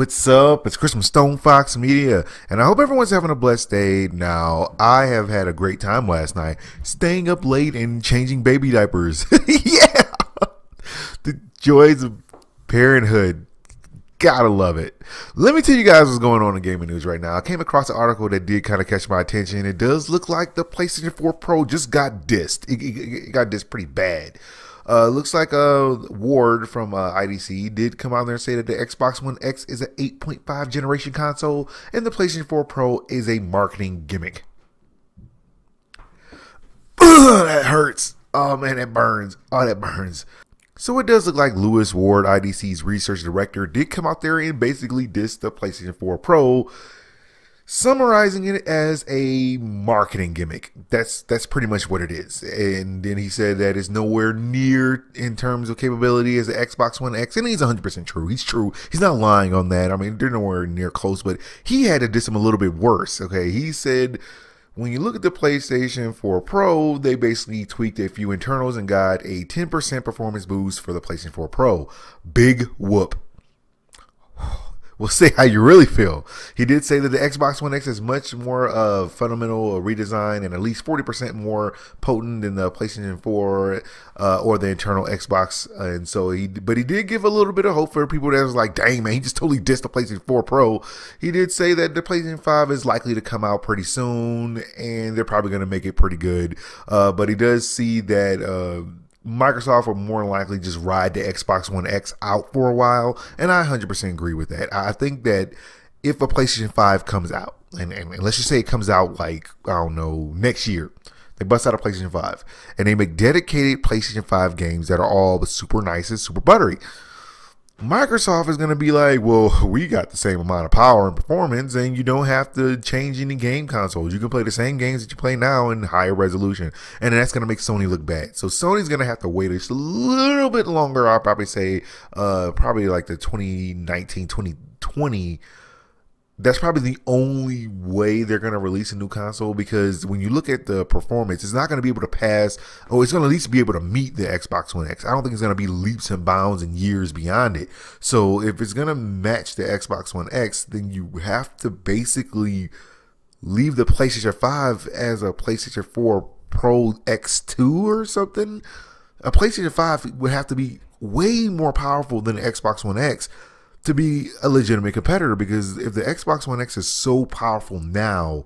What's up? It's Chris from StonefoxMedia, and I hope everyone's having a blessed day. Now, I have had a great time last night, staying up late and changing baby diapers. Yeah! The joys of parenthood. Gotta love it. Let me tell you guys what's going on in gaming news right now. I came across an article that did kind of catch my attention. It does look like the PlayStation 4 Pro just got dissed. It got dissed pretty bad. Looks like Ward from IDC did come out there and say that the Xbox One X is an 8.5 generation console and the PlayStation 4 Pro is a marketing gimmick. That hurts. Oh man, that burns. Oh, that burns. So it does look like Lewis Ward, IDC's research director, did come out there and basically diss the PlayStation 4 Pro, summarizing it as a marketing gimmick. That's pretty much what it is. And then he said that it's nowhere near in terms of capability as the Xbox One X. And he's 100% true. He's true. He's not lying on that. I mean, they're nowhere near close, but he had to diss him a little bit worse. Okay, he said, when you look at the PlayStation 4 Pro, they basically tweaked a few internals and got a 10% performance boost for the PlayStation 4 Pro. Big whoop. We'll say how you really feel. He did say that the Xbox One X is much more fundamental redesign and at least 40% more potent than the PlayStation 4 or the internal Xbox. And so but he did give a little bit of hope for people that was like, dang man, he just totally dissed the PlayStation 4 Pro. He did say that the PlayStation 5 is likely to come out pretty soon and they're probably going to make it pretty good. But he does see that Microsoft will more than likely just ride the Xbox One X out for a while, and I 100% agree with that. I think that if a PlayStation 5 comes out, and let's just say it comes out like, I don't know, next year, they bust out a PlayStation 5, and they make dedicated PlayStation 5 games that are all super nice and super buttery, Microsoft is going to be like, well, we got the same amount of power and performance and you don't have to change any game consoles. You can play the same games that you play now in higher resolution. And that's going to make Sony look bad. So Sony's going to have to wait just a little bit longer. I'll probably say probably like the 2019, 2020. That's probably the only way they're going to release a new console, because when you look at the performance, it's not going to be able to pass, or it's going to at least be able to meet the Xbox One X. I don't think it's going to be leaps and bounds and years beyond it. So if it's going to match the Xbox One X, then you have to basically leave the PlayStation 5 as a PlayStation 4 Pro X2 or something. A PlayStation 5 would have to be way more powerful than the Xbox One X to be a legitimate competitor, because if the Xbox One X is so powerful now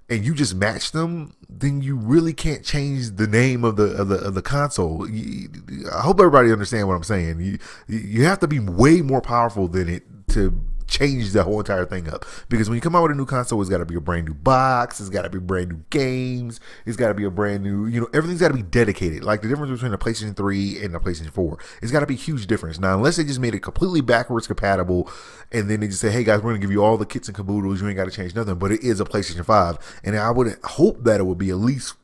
and you just match them, then you really can't change the name of the console. I hope everybody understands what I'm saying. You have to be way more powerful than it to change the whole entire thing up, because when you come out with a new console, it's got to be a brand new box, it's got to be brand new games, it's got to be a brand new, everything's got to be dedicated. Like the difference between the PlayStation 3 and the PlayStation 4, it's got to be a huge difference. Now, unless they just made it completely backwards compatible and then they just say, hey guys, we're going to give you all the kits and caboodles, you ain't got to change nothing, but it is a PlayStation 5, and I would hope that it would be at least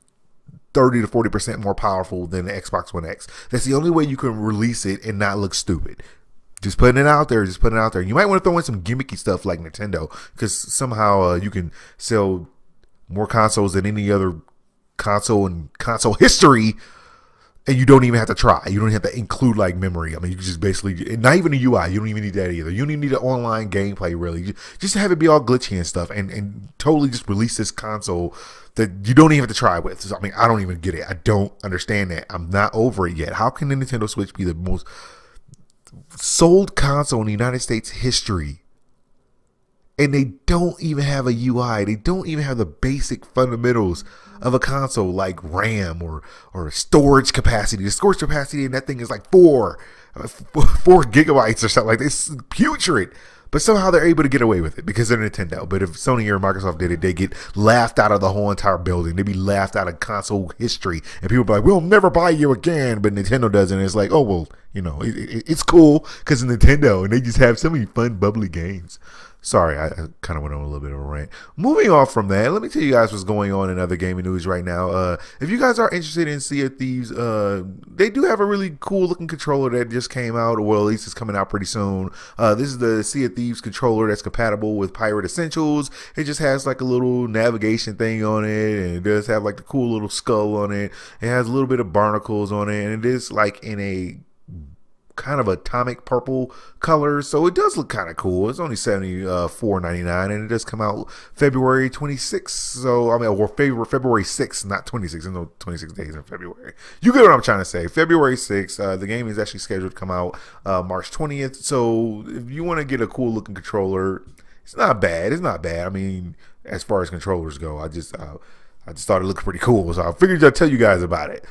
30 to 40% more powerful than the Xbox One X. That's the only way you can release it and not look stupid. Just putting it out there, just putting it out there. You might want to throw in some gimmicky stuff like Nintendo, because somehow you can sell more consoles than any other console in console history, and you don't even have to try. You don't have to include like memory. I mean, you can just basically, not even a UI. You don't even need that either. You don't even need an online gameplay really. Just have it be all glitchy and stuff, and totally just release this console that you don't even have to try with. So, I mean, I don't even get it. I don't understand that. I'm not over it yet. How can the Nintendo Switch be the most sold console in the United States history, and they don't even have a UI? They don't even have the basic fundamentals of a console like RAM or storage capacity. The storage capacity in that thing is like 4 gigabytes or something like this. It's putrid. But somehow they're able to get away with it because they're Nintendo. But if Sony or Microsoft did it, they get laughed out of the whole entire building. They'd be laughed out of console history. And people be like, we'll never buy you again. But Nintendo doesn't. It's like, oh, well, it's cool because it's Nintendo. And they just have so many fun, bubbly games. Sorry, I kind of went on a little bit of a rant. Moving off from that, let me tell you guys what's going on in other gaming news right now. If you guys are interested in Sea of Thieves, they do have a really cool looking controller that just came out, or well, at least it's coming out pretty soon. This is the Sea of Thieves controller that's compatible with Pirate Essentials. It just has like a little navigation thing on it, and it does have like the cool little skull on it. It has a little bit of barnacles on it, and it is like in a kind of atomic purple color, so it does look kind of cool. It's only $74.99, and it does come out February 26th. So I mean, or February 6th, not 26th. There's no 26 days in February. You get what I'm trying to say. February 6th. The game is actually scheduled to come out March 20th. So if you want to get a cool looking controller, it's not bad. It's not bad. I mean, as far as controllers go, I just thought it looked pretty cool, so I figured I'd tell you guys about it.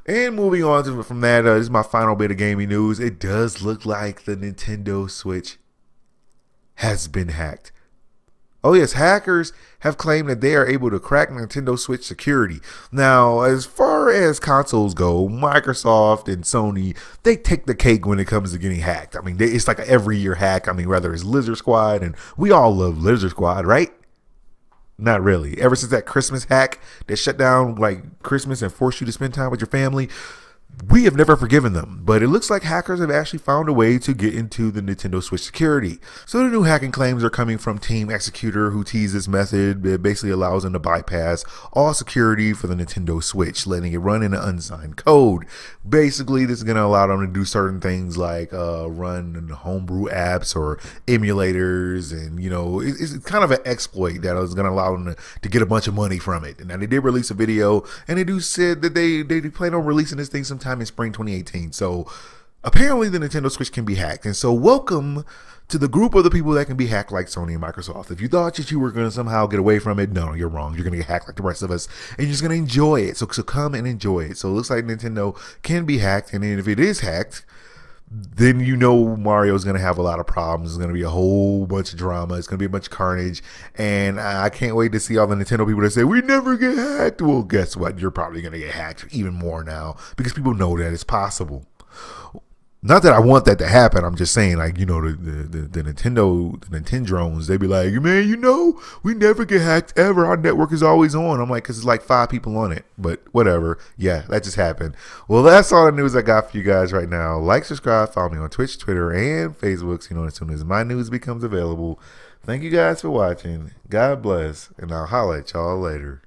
And moving on from that, this is my final bit of gaming news. It does look like the Nintendo Switch has been hacked. Oh yes, hackers have claimed that they are able to crack Nintendo Switch security. Now, as far as consoles go, Microsoft and Sony, they take the cake when it comes to getting hacked. I mean, it's like an every year hack. I mean, whether it's Lizard Squad, and we all love Lizard Squad, right? Not really. Ever since that Christmas hack that shut down like Christmas and forced you to spend time with your family, we have never forgiven them. But it looks like hackers have actually found a way to get into the Nintendo Switch security. So the new hacking claims are coming from Team Executor, who teased this method. It basically allows them to bypass all security for the Nintendo Switch, letting it run in an unsigned code. Basically, this is going to allow them to do certain things like run homebrew apps or emulators, and you know, it's kind of an exploit that is going to allow them to get a bunch of money from it. And now they did release a video, and they do said that they plan on releasing this thing sometime in spring 2018. So apparently the Nintendo Switch can be hacked. And so welcome to the group of the people that can be hacked like Sony and Microsoft. If you thought that you were going to somehow get away from it, no, you're wrong. You're going to get hacked like the rest of us, and you're just going to enjoy it. So come and enjoy it. So it looks like Nintendo can be hacked. And then if it is hacked, then you know Mario's going to have a lot of problems. There's going to be a whole bunch of drama. It's going to be a bunch of carnage. And I can't wait to see all the Nintendo people that say, we never get hacked. Well, guess what? You're probably going to get hacked even more now, because people know that it's possible. Not that I want that to happen. I'm just saying, like, you know, the Nintendrones, they be like, man, you know, we never get hacked ever. Our network is always on. I'm like, because it's like 5 people on it. But whatever. Yeah, that just happened. Well, that's all the news I got for you guys right now. Like, subscribe, follow me on Twitch, Twitter, and Facebook. So, you know, as soon as my news becomes available. Thank you guys for watching. God bless. And I'll holler at y'all later.